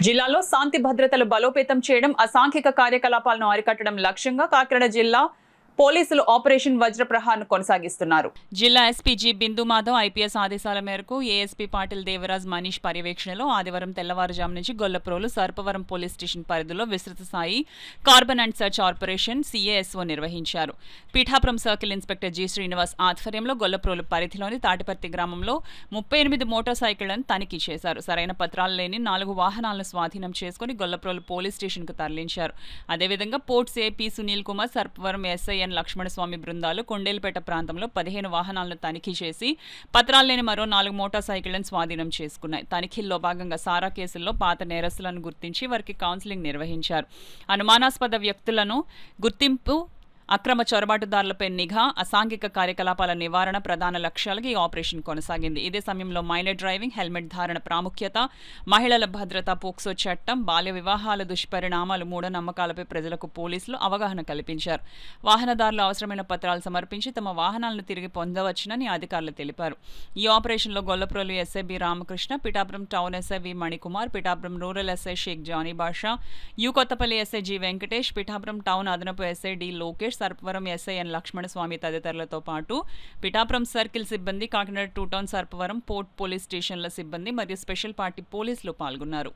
జిల్లాలో శాంతి భద్రతలు బలోపేతం చేయడం, అసాంఘిక కార్యకలాపాలను అరికట్టడం లక్ష్యంగా కాకినాడ జిల్లా పోలీసులు ఆపరేషన్ వజ్రప్రహార్ను కొనసాగిస్తున్నారు. జిల్లా ఎస్పీ జి బిందు మాధవ్ ఐపీఎస్ ఆదేశాల మేరకు ఏఎస్పీ పాటిల్ దేవరాజ్ మనీష్ పర్యవేక్షణలో ఆదివారం తెల్లవారుజాము నుంచి గొల్లప్రోలు సర్పవరం పోలీస్ స్టేషన్ పరిధిలో విస్తృత స్థాయి cordon and search operation CASO నిర్వహించారు. Pithapuram circle inspector G Srinivas ఆధ్వర్యంలో గొల్లప్రోలు పరిధిలోని తాటిపర్తి గ్రామంలో 38 మోటార్ సైకిళ్లను తనిఖీ చేశారు. సరైన పత్రాలు లేని 4 వాహనాలను స్వాధీనం చేసుకుని గొల్లప్రోలు పోలీస్ స్టేషన్కు తరలించారు. అదేవిధంగా port CI Sunil Kumar, Sarpavaram SI Lakshmanaswamy బృందాలు కొండేలుపేట ప్రాంతంలో 15 వాహనాలను తనిఖీ చేసి పత్రాలు లేని మరో 4 మోటార్ సైకిళ్లను స్వాధీనం చేసుకున్నాయి. తనిఖీల్లో భాగంగా సారా కేసుల్లో పాత నేరస్తులను గుర్తించి వారికి కౌన్సిలింగ్ నిర్వహించారు. అనుమానాస్పద వ్యక్తులను గుర్తింపు, అక్రమ చొరబాటుదారులపై నిఘా, అసాంఘిక కార్యకలాపాల నివారణ ప్రధాన లక్ష్యాలుగా ఈ ఆపరేషన్ కొనసాగింది. ఇదే సమయంలో మైనర్ డ్రైవింగ్, హెల్మెట్ ధారణ ప్రాముఖ్యత, మహిళల భద్రత, పోక్సో చట్టం, బాల్య వివాహాల దుష్పరిణామాలు, మూఢనమ్మకాలపై ప్రజలకు పోలీసులు అవగాహన కల్పించారు. వాహనదారులు అవసరమైన పత్రాలు సమర్పించి తమ వాహనాలను తిరిగి పొందవచ్చునని అధికారులు తెలిపారు. ఈ ఆపరేషన్లో Gollaprolu SI B Ramakrishna, Pithapuram town SI V Manikumar, Pithapuram rural SI Sheikh Jani Basha, U Kothapalli SI G Venkatesh, Pithapuram town అదనపు SI D Lokesh, Sarpavaram SI N Lakshmanaswamy తదితరులతో పాటు పిఠాపురం సర్కిల్ సిబ్బంది, Kakinada 2 town, Sarpavaram port police స్టేషన్ల సిబ్బంది మరియు స్పెషల్ పార్టీ పోలీసులు పాల్గొన్నారు.